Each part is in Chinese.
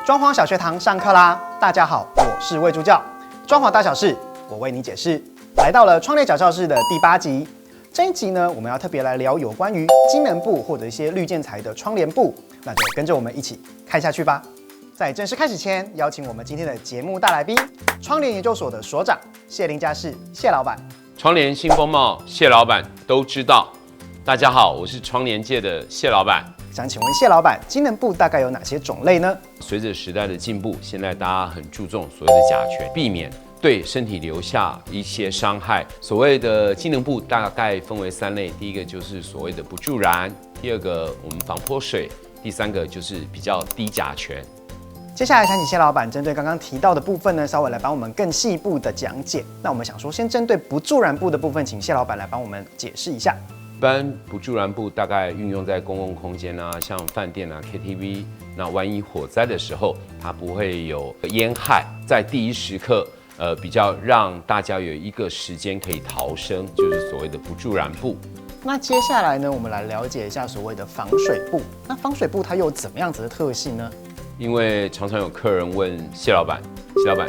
装潢小学堂上课啦！大家好，我是魏助教。装潢大小事，我为你解释。来到了窗帘小教室的第8集。这一集呢，我们要特别来聊有关于机能布或者一些绿建材的窗帘布，那就跟着我们一起看下去吧。在正式开始前，邀请我们今天的节目大来宾，窗帘研究所的所长谢林家士谢老板。窗帘新风貌，谢老板都知道。大家好，我是窗帘界的谢老板。想请问谢老板，机能布大概有哪些种类呢？随着时代的进步，现在大家很注重所谓的甲醛，避免对身体留下一些伤害。所谓的机能布大概分为3类，第一个就是所谓的不助燃，第二个我们防泼水，第3个就是比较低甲醛。接下来想请谢老板针对刚刚提到的部分呢，稍微来帮我们更细部的讲解。那我们想说，先针对不助燃布的部分，请谢老板来帮我们解释一下。一般不助燃布大概运用在公共空间啊，像饭店啊、KTV。那万一火灾的时候，它不会有烟害，在第一时刻，比较让大家有一个时间可以逃生，就是所谓的不助燃布。那接下来呢，我们来了解一下所谓的防水布。那防水布它又有怎么样子的特性呢？因为常常有客人问谢老板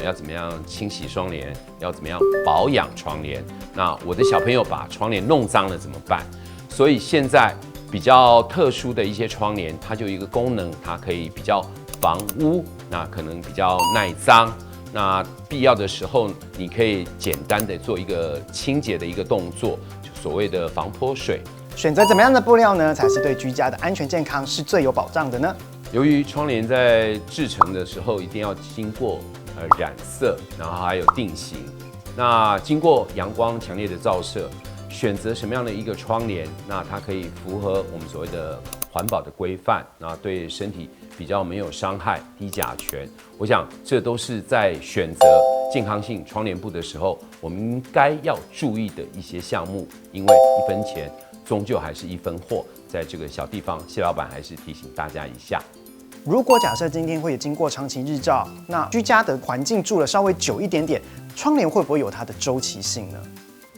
要怎么样清洗窗帘，要怎么样保养窗帘？那我的小朋友把窗帘弄脏了怎么办？所以现在比较特殊的一些窗帘，它就有一个功能，它可以比较防污，那可能比较耐脏。那必要的时候，你可以简单的做一个清洁的一个动作，就所谓的防泼水。选择怎么样的布料呢，才是对居家的安全健康是最有保障的呢？由于窗帘在制成的时候一定要经过染色，然后还有定型。那经过阳光强烈的照射，选择什么样的一个窗帘，那它可以符合我们所谓的环保的规范，那对身体比较没有伤害、低甲醛。我想这都是在选择健康性窗帘布的时候，我们应该要注意的一些项目。因为1分钱终究还是1分货，在这个小地方，谢老板还是提醒大家一下。如果假设今天会经过长期日照，那居家的环境住了稍微久一点点，窗帘会不会有它的周期性呢？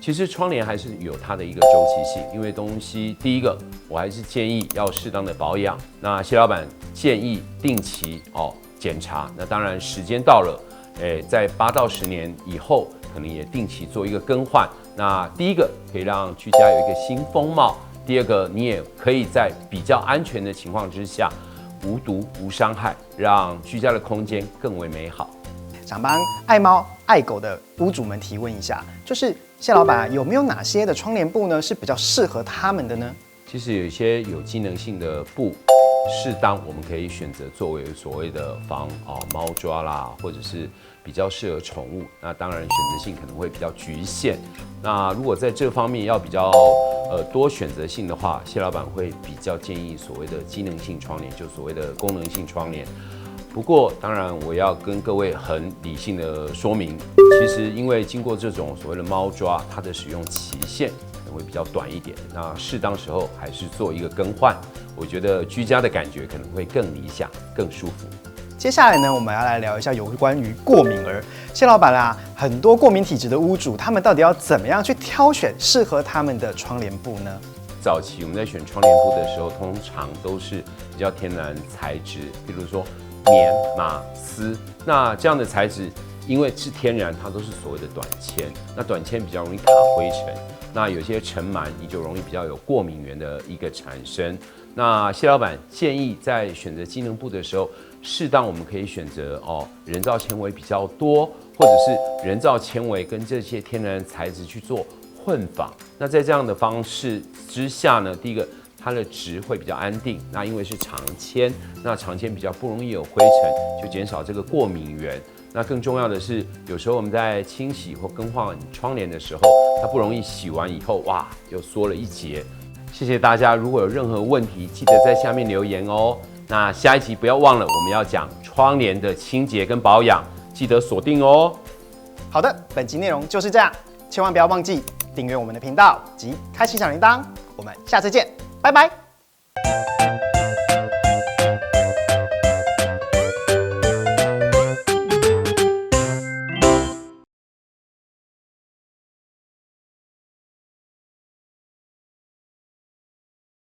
其实窗帘还是有它的一个周期性，因为东西第一个，我还是建议要适当的保养。那谢老板建议定期检查，那当然时间到了，在8到10年以后，可能也定期做一个更换。那第一个可以让居家有一个新风貌，第二个你也可以在比较安全的情况之下，无毒无伤害，让居家的空间更为美好。想帮爱猫爱狗的屋主们提问一下，就是谢老板有没有哪些的窗帘布呢是比较适合他们的呢？其实有一些有机能性的布，适当我们可以选择作为所谓的防猫抓啦，或者是比较适合宠物。那当然选择性可能会比较局限。那如果在这方面要比较多选择性的话，谢老板会比较建议所谓的机能性窗帘，就所谓的功能性窗帘。不过，当然我要跟各位很理性的说明，其实因为经过这种所谓的猫抓，它的使用期限可能会比较短一点，那适当时候还是做一个更换，我觉得居家的感觉可能会更理想、更舒服。接下来呢，我们要来聊一下有关于过敏儿。谢老板啊，很多过敏体质的屋主，他们到底要怎么样去挑选适合他们的窗帘布呢？早期我们在选窗帘布的时候，通常都是比较天然材质，比如说棉、麻、丝。那这样的材质，因为是天然，它都是所谓的短纤。那短纤比较容易卡灰尘，那有些尘螨，你就容易比较有过敏源的一个产生。那谢老板建议在选择机能布的时候，适当我们可以选择人造纤维比较多，或者是人造纤维跟这些天然材质去做混纺。那在这样的方式之下呢，第一个它的质会比较安定，那因为是长纤，那长纤比较不容易有灰尘，就减少这个过敏源。那更重要的是，有时候我们在清洗或更换窗帘的时候，它不容易洗完以后，哇，又缩了一截。谢谢大家，如果有任何问题，记得在下面留言哦。那下一集不要忘了，我们要讲窗帘的清洁跟保养，记得锁定哦。好的，本集内容就是这样，千万不要忘记订阅我们的频道及开启小铃铛。我们下次见，拜拜。